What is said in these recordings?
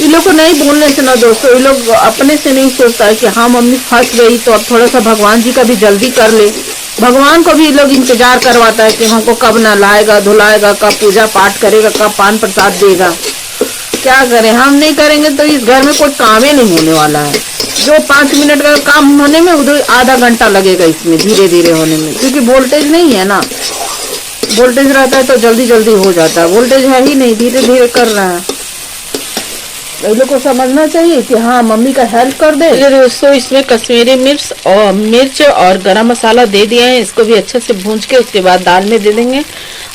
इन लोग को नहीं बोलने से ना दोस्तों, ये लोग अपने से नहीं सोचता है कि हाँ मम्मी फंस गई तो अब थोड़ा सा भगवान जी का भी जल्दी कर ले। भगवान को भी ये लोग इंतजार करवाता है कि हमको कब नहलाएगा धुलाएगा, कब पूजा पाठ करेगा, कब पान प्रसाद देगा। क्या करें, हम नहीं करेंगे तो इस घर में कोई काम ही नहीं होने वाला है। जो 5 मिनट का काम होने में उधर आधा घंटा लगेगा इसमें धीरे धीरे होने में, क्योंकि वोल्टेज नहीं है ना। वोल्टेज रहता है तो जल्दी जल्दी हो जाता है, वोल्टेज है ही नहीं, धीरे धीरे कर रहा है। ये लोग को समझना चाहिए कि हाँ मम्मी का हेल्प कर दे। दोस्तों इसमें कश्मीरी मिर्च और गरम मसाला दे दिया है, इसको भी अच्छे से भूंज के उसके बाद दाल में दे देंगे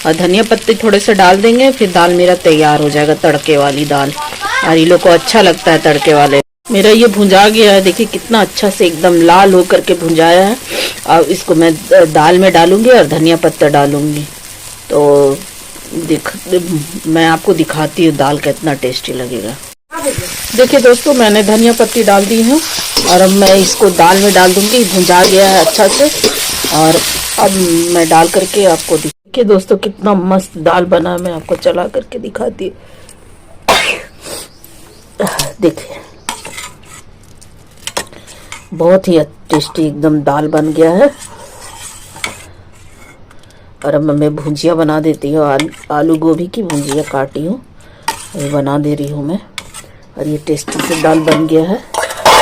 और धनिया पत्ती थोड़े से डाल देंगे। फिर दाल मेरा तैयार हो जाएगा, तड़के वाली दाल। और ये लोग को अच्छा लगता है तड़के वाले। मेरा ये भुंजा गया है, देखिए कितना अच्छा से एकदम लाल होकर के भुंजाया है। अब इसको मैं दाल में डालूंगी और धनिया पत्ता डालूंगी तो मैं आपको दिखाती हूँ दाल कितना टेस्टी लगेगा। देखिए दोस्तों मैंने धनिया पत्ती डाल दी हूँ और अब मैं इसको दाल में डाल दूंगी। भुंजा गया है अच्छा से और अब मैं डाल करके आपको देखिए दोस्तों कितना मस्त दाल बना, मैं आपको चला करके दिखाती हूँ। देखिए बहुत ही टेस्टी एकदम दाल बन गया है। और अब मैं भुजिया बना देती हूँ, आलू गोभी की भुजिया काटी हूँ, ये बना दे रही हूँ मैं। और ये टेस्टी से दाल बन गया है,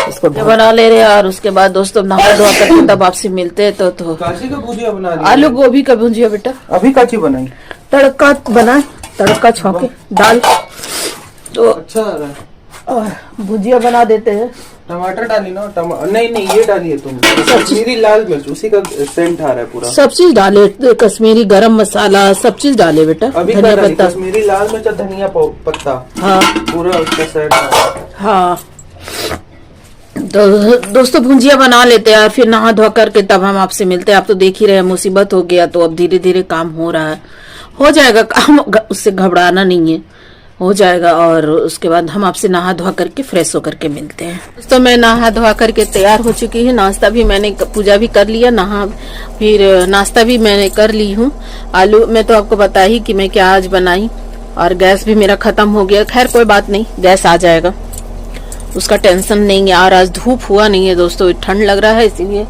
इसको बना ले रहे हैं। और उसके बाद दोस्तों नहा धोआ करके तब आपसे मिलते हैं। तो काची का भुजिया बना दी, आलू गोभी का भुजिया बेटा। अभी काची बनाई? तड़का बनाए, तड़का छौके दाल तो अच्छा आ रहा है। भुजिया बना देते हैं। टमाटर डाली ना? नहीं ये डाली है तुम, कश्मीरी लाल मिर्च, उसी का सेंट आ रहा है पूरा। सब चीज डाले, कश्मीरी गरम मसाला सब चीज डाले बेटा। अभी धनिया पत्ता, कश्मीरी लाल मिर्च और धनिया पत्ता, हाँ पूरा उसका सेंट आ रहा है। हाँ तो दोस्तों भुजिया बना लेते हैं और फिर नहा धोआ करके तब हम आपसे मिलते हैं। आप तो देख ही रहे मुसीबत हो गया, तो अब धीरे धीरे काम हो रहा है, हो जाएगा काम, उससे घबराना नहीं है, हो जाएगा। और उसके बाद हम आपसे नहा धोआ करके फ्रेश होकर के मिलते हैं। तो मैं नहा धोआ करके तैयार हो चुकी हूँ, नाश्ता भी मैंने, पूजा भी कर लिया, फिर नाश्ता भी मैंने कर ली हूँ। आलू मैं तो आपको बता ही कि मैं क्या आज बनाई। और गैस भी मेरा खत्म हो गया, खैर कोई बात नहीं, गैस आ जाएगा, उसका टेंशन नहीं है। और आज धूप हुआ नहीं है दोस्तों, ठंड लग रहा है, इसीलिए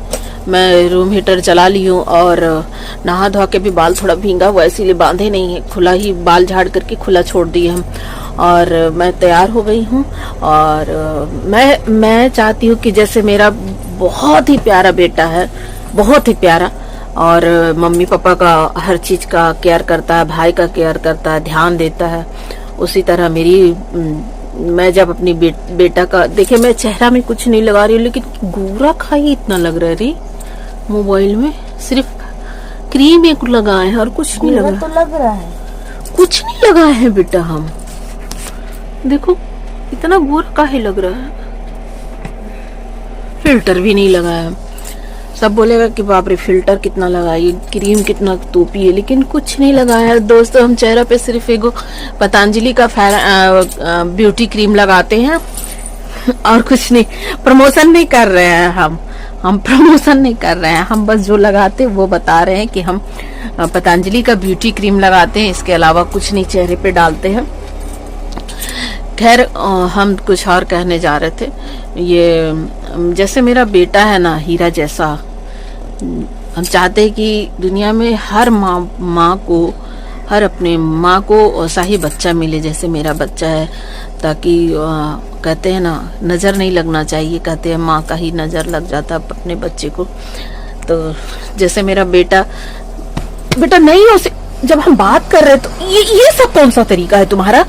मैं रूम हीटर चला ली हूँ। और नहा धोआ के भी बाल थोड़ा भींगा हुआ, इसीलिए बांधे नहीं है, खुला ही बाल झाड़ करके खुला छोड़ दिए हम। और मैं तैयार हो गई हूँ। और मैं चाहती हूँ कि जैसे मेरा बहुत ही प्यारा बेटा है, बहुत ही प्यारा, और मम्मी पापा का हर चीज का केयर करता है, भाई का केयर करता है, ध्यान देता है, उसी तरह मैं जब अपनी बेटा का, देखिए मैं चेहरा में कुछ नहीं लगा रही हूँ, लेकिन गोरा खाई इतना लग रहा है रे मोबाइल में, सिर्फ क्रीम एक लगाए हैं और कुछ नहीं लगा। तो लग रहा है कुछ नहीं लगाए हैं बेटा, हम देखो इतना गोरा काहे लग रहा है, फिल्टर भी नहीं लगाया। सब बोलेगा कि बाप रे फिल्टर कितना लगाई, क्रीम कितना तोपी है, लेकिन कुछ नहीं लगाया दोस्तों। हम चेहरे पे सिर्फ एक पतंजलि का ब्यूटी क्रीम लगाते हैं और कुछ नहीं। प्रमोशन नहीं कर रहे हैं हम प्रमोशन नहीं कर रहे हैं, हम बस जो लगाते हैं वो बता रहे हैं कि हम पतंजलि का ब्यूटी क्रीम लगाते हैं, इसके अलावा कुछ नहीं चेहरे पे डालते हैं। खैर हम कुछ और कहने जा रहे थे। ये जैसे मेरा बेटा है ना, हीरा जैसा, हम चाहते हैं कि दुनिया में हर माँ को, हर अपने माँ को ऐसा ही बच्चा मिले जैसे मेरा बच्चा है, ताकि कहते हैं ना नज़र नहीं लगना चाहिए, कहते हैं माँ का ही नज़र लग जाता है अपने बच्चे को। तो जैसे मेरा बेटा नहीं हो, जब हम बात कर रहे तो ये सब कौन सा तरीका है तुम्हारा?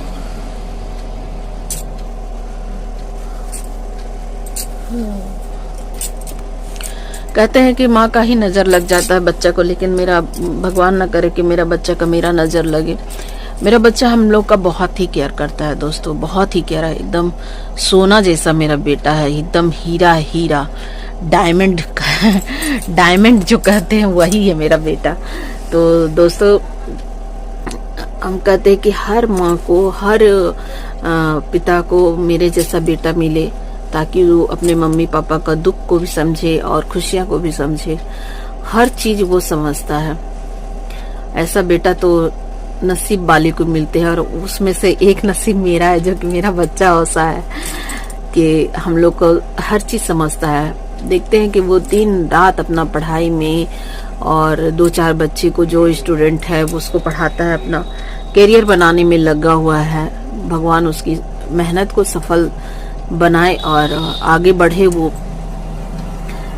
कहते हैं कि माँ का ही नजर लग जाता है बच्चा को, लेकिन मेरा भगवान ना करे कि मेरा बच्चा का मेरा नजर लगे। मेरा बच्चा हम लोग का बहुत ही केयर करता है दोस्तों, बहुत ही केयर है, एकदम सोना जैसा मेरा बेटा है, एकदम हीरा डायमंड जो कहते हैं वही है मेरा बेटा। तो दोस्तों हम कहते हैं कि हर माँ को, हर पिता को मेरे जैसा बेटा मिले, ताकि वो अपने मम्मी पापा का दुख को भी समझे और खुशियाँ को भी समझे, हर चीज वो समझता है। ऐसा बेटा तो नसीब वाले को मिलते हैं, और उसमें से एक नसीब मेरा है, जो कि मेरा बच्चा ऐसा है कि हम लोग को हर चीज समझता है। देखते हैं कि वो दिन रात अपना पढ़ाई में, और 2-4 बच्चे को जो स्टूडेंट है वो उसको पढ़ाता है, अपना करियर बनाने में लगा हुआ है। भगवान उसकी मेहनत को सफल बनाए और आगे बढ़े वो।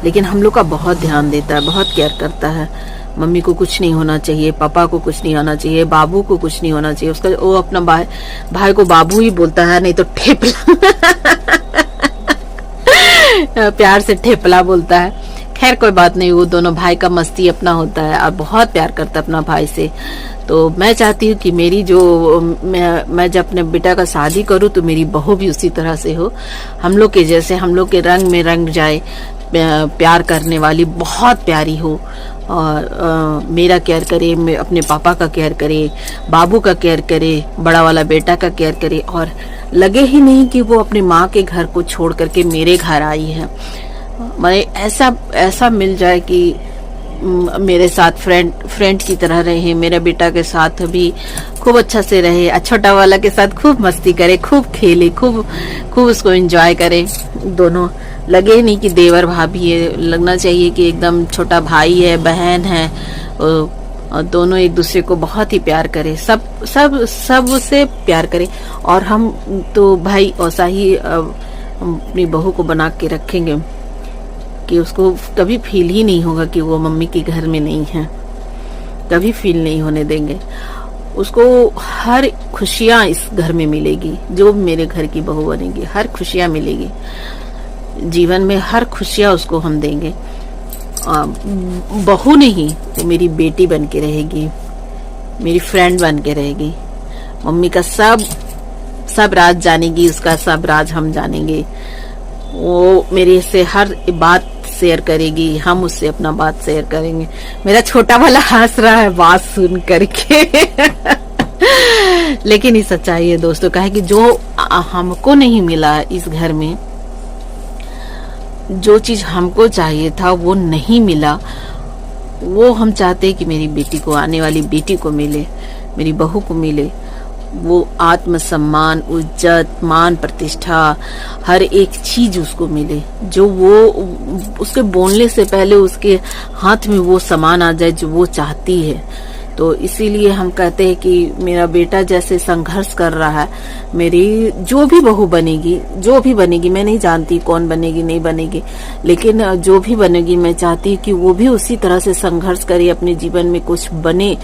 लेकिन हम लोग का बहुत ध्यान देता है, बहुत केयर करता है। मम्मी को कुछ नहीं होना चाहिए, पापा को कुछ नहीं होना चाहिए, बाबू को कुछ नहीं होना चाहिए। उसका वो अपना भाई को बाबू ही बोलता है, नहीं तो ठेपला प्यार से ठेपला बोलता है। खैर कोई बात नहीं, वो दोनों भाई का मस्ती अपना होता है और बहुत प्यार करता है अपना भाई से। तो मैं चाहती हूँ कि मेरी जो मैं जब अपने बेटा का शादी करूँ तो मेरी बहू भी उसी तरह से हो, हम लोग के जैसे, हम लोग के रंग में रंग जाए, प्यार करने वाली, बहुत प्यारी हो, और मेरा केयर करे, अपने पापा का केयर करे, बाबू का केयर करे, बड़ा वाला बेटा का केयर करे, और लगे ही नहीं कि वो अपने माँ के घर को छोड़ करके मेरे घर आई है। मैं ऐसा मिल जाए कि मेरे साथ फ्रेंड की तरह रहे, मेरे बेटा के साथ भी खूब अच्छा से रहे, छोटा वाला के साथ खूब मस्ती करे, खूब खेले, खूब उसको एंजॉय करे। दोनों लगे नहीं कि देवर भाभी है, लगना चाहिए कि एकदम छोटा भाई है, बहन है, और दोनों एक दूसरे को बहुत ही प्यार करे, सब से प्यार करे। और हम तो भाई ऐसा ही अपनी बहू को बना के रखेंगे कि उसको कभी फील ही नहीं होगा कि वो मम्मी के घर में नहीं है, कभी फील नहीं होने देंगे उसको। हर खुशियां इस घर में मिलेगी, जो मेरे घर की बहू बनेगी, हर खुशियां मिलेगी जीवन में, हर खुशियां उसको हम देंगे। बहू नहीं, वो मेरी बेटी बन के रहेगी, मेरी फ्रेंड बन के रहेगी। मम्मी का सब राज जानेगी, उसका सब राज हम जानेंगे। वो मेरे से हर बात शेयर करेगी, हम उससे अपना बात शेयर करेंगे। मेरा छोटा वाला हंस रहा है बात सुन करके लेकिन ये सच्चाई है दोस्तों, कहे कि जो हमको नहीं मिला इस घर में, जो चीज हमको चाहिए था वो नहीं मिला, वो हम चाहते हैं कि मेरी बेटी को, आने वाली बेटी को मिले, मेरी बहू को मिले। वो आत्मसम्मान, इज्जत, मान, प्रतिष्ठा, हर एक चीज उसको मिले, जो वो उसके बोलने से पहले उसके हाथ में वो सामान आ जाए जो वो चाहती है। तो इसीलिए हम कहते हैं कि मेरा बेटा जैसे संघर्ष कर रहा है, मेरी जो भी बहू बनेगी, मैं नहीं जानती कौन बनेगी नहीं बनेगी, लेकिन जो भी बनेगी मैं चाहती हूँ कि वो भी उसी तरह से संघर्ष करे, अपने जीवन में कुछ बने,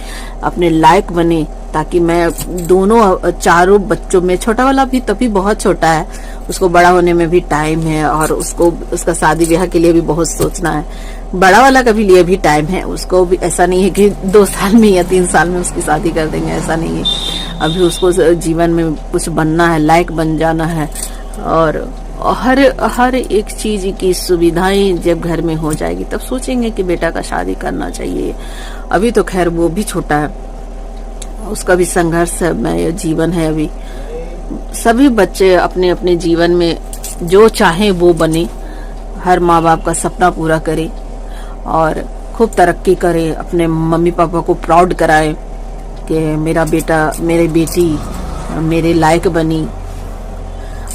अपने लायक बने, ताकि मैं दोनों चारों बच्चों में, छोटा वाला भी तभी बहुत छोटा है, उसको बड़ा होने में भी टाइम है, और उसका शादी ब्याह के लिए भी बहुत सोचना है। बड़ा वाला का भी लिए भी टाइम है, उसको भी ऐसा नहीं है कि 2 साल में या 3 साल में उसकी शादी कर देंगे, ऐसा नहीं है। अभी उसको जीवन में कुछ बनना है, लायक बन जाना है, और हर एक चीज की सुविधाएं जब घर में हो जाएगी तब सोचेंगे कि बेटा का शादी करना चाहिए। अभी तो खैर वो भी छोटा है, उसका भी संघर्ष है, जीवन है। अभी सभी बच्चे अपने अपने जीवन में जो चाहे वो बने, हर माँ बाप का सपना पूरा करे और खूब तरक्की करे, अपने मम्मी पापा को प्राउड कराए कि मेरा बेटा, मेरी बेटी मेरे लायक बनी।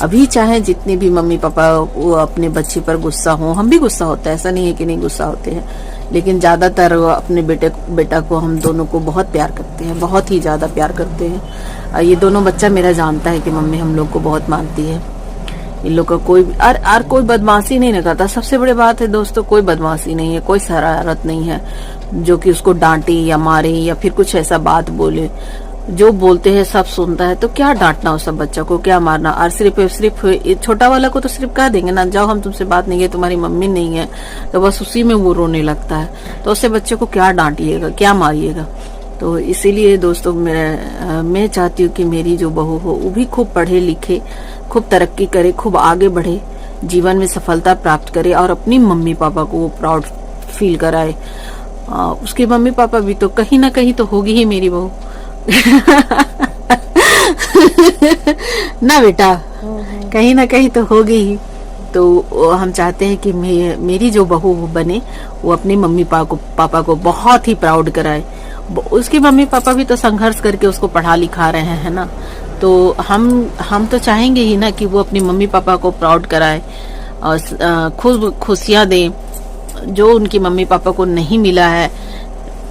अभी चाहे जितने भी मम्मी पापा वो अपने बच्चे पर गुस्सा हो, हम भी गुस्सा होता है, ऐसा नहीं है कि नहीं गुस्सा होते हैं, लेकिन ज्यादातर अपने बेटा को, हम दोनों को बहुत प्यार करते हैं, बहुत ही ज्यादा प्यार करते हैं। ये दोनों बच्चा मेरा जानता है कि मम्मी हम लोग को बहुत मानती है। इन लोग का कोई बदमाशी नहीं करता। सबसे बड़ी बात है दोस्तों, कोई बदमाशी नहीं है, कोई शरारत नहीं है जो कि उसको डांटे या मारे या फिर कुछ ऐसा बात बोले। जो बोलते हैं सब सुनता है, तो क्या डांटना उस सब बच्चा को, क्या मारना। और सिर्फ छोटा वाला को तो सिर्फ कह देंगे ना, जाओ हम तुमसे बात नहीं है, तुम्हारी मम्मी नहीं है, तो बस उसी में वो रोने लगता है। तो उससे बच्चे को क्या डांटिएगा, क्या मारिएगा। तो इसीलिए दोस्तों मैं चाहती हूँ कि मेरी जो बहू हो वो भी खूब पढ़े लिखे, खूब तरक्की करे, खूब आगे बढ़े, जीवन में सफलता प्राप्त करे और अपनी मम्मी पापा को वो प्राउड फील कराए। उसके मम्मी पापा भी तो कहीं ना कहीं तो होगी ही मेरी बहू ना बेटा, कहीं ना कहीं तो होगी ही। तो हम चाहते हैं कि मेरी जो बहू बने वो अपने मम्मी पापा को बहुत ही प्राउड कराए उसके मम्मी पापा भी तो संघर्ष करके उसको पढ़ा लिखा रहे हैं ना, तो हम तो चाहेंगे ही ना कि वो अपनी मम्मी पापा को प्राउड कराए और खुद खुशियां दे। जो उनकी मम्मी पापा को नहीं मिला है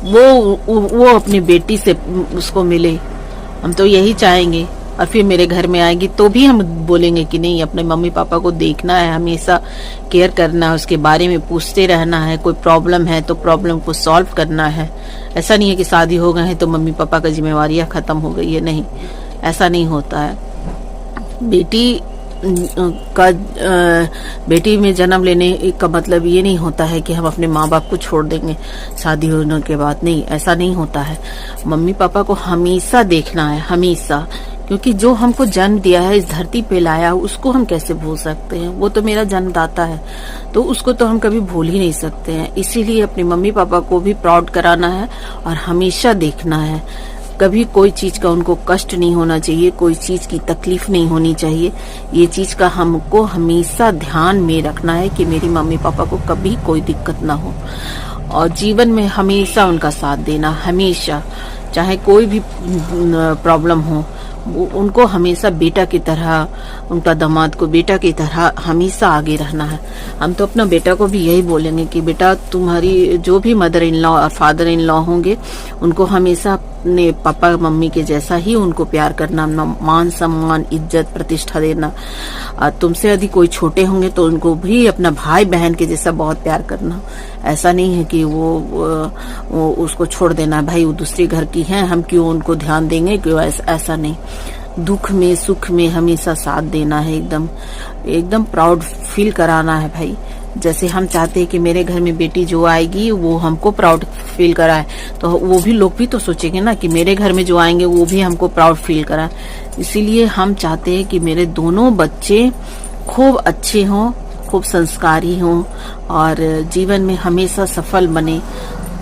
वो अपनी बेटी से उसको मिले, हम तो यही चाहेंगे। और फिर मेरे घर में आएगी तो भी हम बोलेंगे कि नहीं, अपने मम्मी पापा को देखना है, हमेशा केयर करना है, उसके बारे में पूछते रहना है, कोई प्रॉब्लम है तो प्रॉब्लम को सॉल्व करना है। ऐसा नहीं है कि शादी हो गए हैं तो मम्मी पापा का जिम्मेवारियां खत्म हो गई है, नहीं, ऐसा नहीं होता है। बेटी में जन्म लेने का मतलब ये नहीं होता है कि हम अपने माँ बाप को छोड़ देंगे शादी होने के बाद, नहीं, ऐसा नहीं होता है। मम्मी पापा को हमेशा देखना है, हमेशा, क्योंकि जो हमको जन्म दिया है, इस धरती पे लाया, उसको हम कैसे भूल सकते हैं। वो तो मेरा जन्मदाता है, तो उसको तो हम कभी भूल ही नहीं सकते हैं। इसीलिए अपने मम्मी पापा को भी प्राउड कराना है और हमेशा देखना है। कभी कोई चीज का उनको कष्ट नहीं होना चाहिए, कोई चीज की तकलीफ नहीं होनी चाहिए। ये चीज का हमको हमेशा ध्यान में रखना है कि मेरी मम्मी पापा को कभी कोई दिक्कत ना हो, और जीवन में हमेशा उनका साथ देना, हमेशा, चाहे कोई भी प्रॉब्लम हो, उनको हमेशा बेटा की तरह, उनका दामाद को बेटा की तरह हमेशा आगे रहना है। हम तो अपना बेटा को भी यही बोलेंगे कि बेटा, तुम्हारी जो भी मदर इन लॉ और फादर इन लॉ होंगे, उनको हमेशा अपने पापा मम्मी के जैसा ही उनको प्यार करना, मान सम्मान इज्जत प्रतिष्ठा देना। तुमसे यदि कोई छोटे होंगे तो उनको भी अपना भाई बहन के जैसा बहुत प्यार करना। ऐसा नहीं है कि वो उसको छोड़ देना, भाई वो दूसरे घर की है, हम क्यों उनको ध्यान देंगे, क्यों, ऐसा नहीं। दुख में सुख में हमेशा साथ देना है, एकदम प्राउड फील कराना है भाई। जैसे हम चाहते हैं कि मेरे घर में बेटी जो आएगी वो हमको प्राउड फील कराए, तो वो भी लोग भी तो सोचेंगे ना कि मेरे घर में जो आएंगे वो भी हमको प्राउड फील कराए। इसीलिए हम चाहते हैं कि मेरे दोनों बच्चे खूब अच्छे हों, खूब संस्कारी हों और जीवन में हमेशा सफल बने।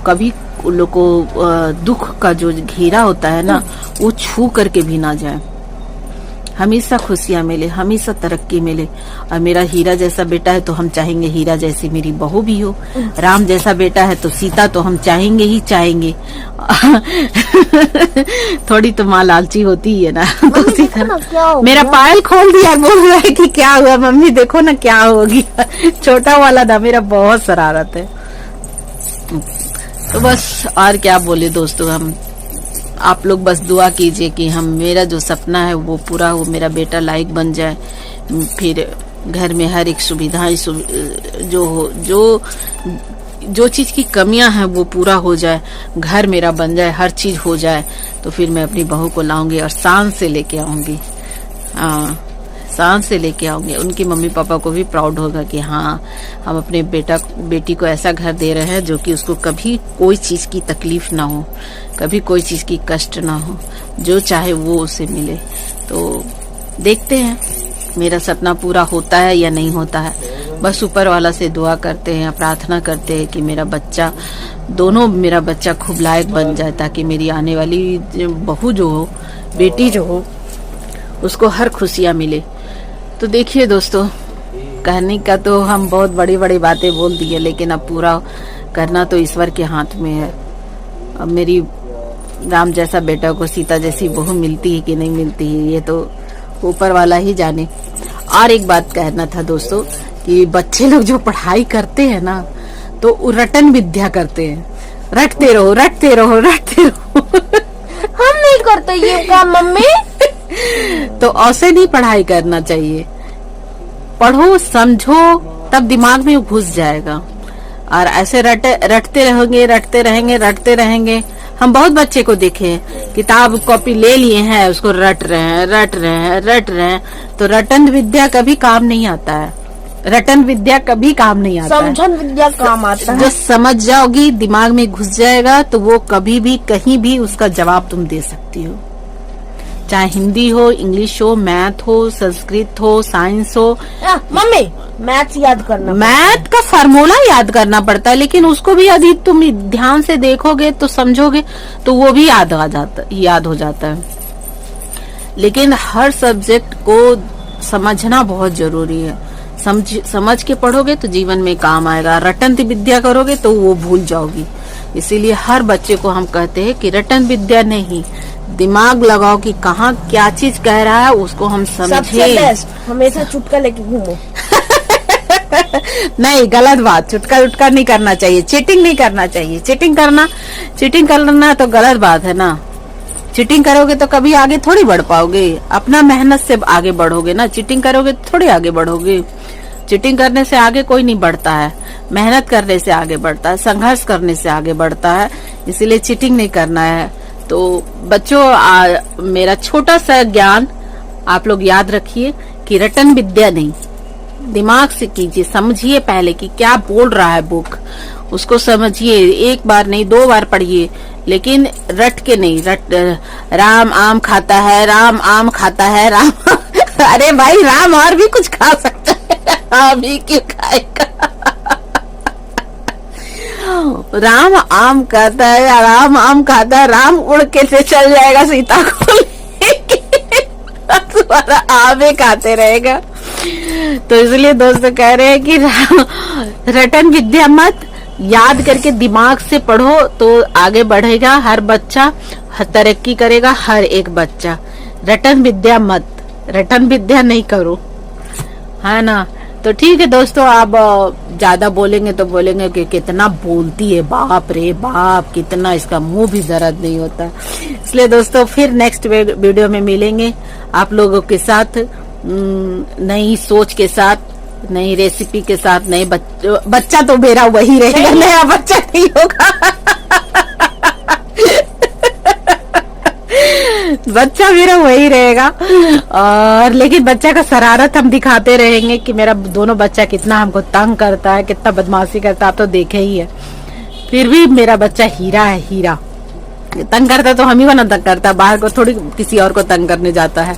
कभी लोग को दुख का जो घेरा होता है ना, वो छू करके भी ना जाए। हमेशा खुशियां मिले, हमेशा तरक्की मिले। और मेरा हीरा जैसा बेटा है तो हम चाहेंगे हीरा जैसी मेरी बहू भी हो। राम जैसा बेटा है तो सीता तो हम चाहेंगे ही चाहेंगे। थोड़ी तो माँ लालची होती है ना, तो उसी तरह मेरा पायल खोल दिया, बोल रहा है कि क्या हुआ मम्मी, देखो ना क्या होगी। छोटा वाला ना मेरा बहुत शरारत है। तो बस और क्या बोले दोस्तों, हम आप लोग बस दुआ कीजिए कि हम, मेरा जो सपना है वो पूरा हो, मेरा बेटा लायक बन जाए, फिर घर में हर एक सुविधाएं जो चीज की कमियां हैं वो पूरा हो जाए, घर मेरा बन जाए, हर चीज हो जाए, तो फिर मैं अपनी बहू को लाऊंगी और शान से लेके आऊंगी। शान से लेके आऊंगे। उनकी मम्मी पापा को भी प्राउड होगा कि हाँ, हम अपने बेटी को ऐसा घर दे रहे हैं जो कि उसको कभी कोई चीज की तकलीफ ना हो, कभी कोई चीज की कष्ट ना हो, जो चाहे वो उसे मिले। तो देखते हैं मेरा सपना पूरा होता है या नहीं होता है। बस ऊपर वाला से दुआ करते हैं, प्रार्थना करते हैं कि मेरा बच्चा खूब लायक बन जाए, ताकि मेरी आने वाली बहू जो हो, बेटी जो हो, उसको हर खुशियां मिले। तो देखिए दोस्तों, कहने का तो हम बहुत बड़ी बड़ी बातें बोल दी है, लेकिन अब पूरा करना तो ईश्वर के हाथ में है। अब मेरी राम जैसा बेटा को सीता जैसी बहू मिलती है कि नहीं मिलती है, ये तो ऊपर वाला ही जाने। और एक बात कहना था दोस्तों कि बच्चे लोग जो पढ़ाई करते हैं ना, तो रटन विद्या करते हैं, रटते रहो रटते रहो रटते रहो। हम नहीं करते ये काम मम्मी। तो ऐसे नहीं पढ़ाई करना चाहिए। पढ़ो समझो, तब दिमाग में घुस जाएगा। और ऐसे रटते रहेंगे। हम बहुत बच्चे को देखे हैं, किताब कॉपी ले लिए हैं, उसको रट रहे हैं। तो रटन विद्या कभी काम नहीं आता है। रटन विद्या कभी काम नहीं आता है। समझन विद्या काम आता है। जो समझ जाओगी, दिमाग में घुस जाएगा, तो वो कभी भी कहीं भी उसका जवाब तुम दे सकती हो। चाहे हिंदी हो, इंग्लिश हो, मैथ हो, संस्कृत हो, साइंस हो। मम्मी मैथ्स याद करना, मैथ का फार्मूला याद करना पड़ता है, लेकिन उसको भी यदि तुम ध्यान से देखोगे तो समझोगे तो वो भी याद हो जाता है। लेकिन हर सब्जेक्ट को समझना बहुत जरूरी है। समझ के पढ़ोगे तो जीवन में काम आएगा। रटन विद्या करोगे तो वो भूल जाओगी। इसीलिए हर बच्चे को हम कहते हैं कि रटन विद्या नहीं, दिमाग लगाओ कि कहाँ क्या चीज कह रहा है, उसको हम सबसे समझे। बेस्ट हमेशा चुटका लेके घूमो। नहीं, गलत बात, चुटका उटका नहीं करना चाहिए, चीटिंग नहीं करना चाहिए। चीटिंग करना तो गलत बात है ना। चीटिंग करोगे तो कभी आगे थोड़ी बढ़ पाओगे, अपना मेहनत से आगे बढ़ोगे ना। चीटिंग करोगे तो थोड़ी आगे बढ़ोगे। चीटिंग करने से आगे कोई नहीं बढ़ता है, मेहनत करने से आगे बढ़ता है, संघर्ष करने से आगे बढ़ता है। इसीलिए चीटिंग नहीं करना है। तो बच्चों, मेरा छोटा सा ज्ञान आप लोग याद रखिए कि रटन विद्या नहीं, दिमाग से कीजिए, समझिए पहले कि क्या बोल रहा है बुक, उसको समझिए। एक बार नहीं 2 बार पढ़िए, लेकिन रट के नहीं। राम आम खाता है, राम आम खाता है, राम अरे भाई, राम और भी कुछ खा सकता है, राम ही क्यों खाएगा? राम आम खाता है, राम आम खाता है, राम उड़ के से चल जाएगा सीता को लेके, तुम्हारा आम ही खाते रहेगा। तो इसलिए दोस्तों कह रहे हैं कि रटन विद्या मत, याद करके दिमाग से पढ़ो तो आगे बढ़ेगा हर बच्चा, तरक्की करेगा हर एक बच्चा। रटन विद्या मत, रटन विद्या नहीं करो, है ना। तो ठीक है दोस्तों, आप ज्यादा बोलेंगे तो बोलेंगे कि कितना बोलती है, बाप रे बाप, कितना इसका मुंह भी दर्द नहीं होता। इसलिए दोस्तों फिर नेक्स्ट वीडियो में मिलेंगे आप लोगों के साथ, नई सोच के साथ, नई रेसिपी के साथ। नए बच्चा तो मेरा वही रहेगा, नया बच्चा नहीं होगा। बच्चा मेरा वही रहेगा, और लेकिन बच्चा का शरारत हम दिखाते रहेंगे कि मेरा दोनों बच्चा कितना हमको तंग करता है, कितना बदमाशी करता है, आप तो देखे ही है। फिर भी मेरा बच्चा हीरा है, हीरा। तंग करता तो हम ही को ना तंग करता, बाहर को थोड़ी किसी और को तंग करने जाता है।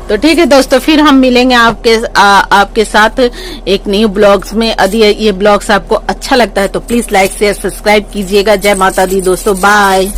तो ठीक है दोस्तों, फिर हम मिलेंगे आपके साथ एक न्यू ब्लॉग्स में। यदि ये ब्लॉग्स आपको अच्छा लगता है तो प्लीज लाइक शेयर सब्सक्राइब कीजिएगा। जय माता दी दोस्तों, बाय।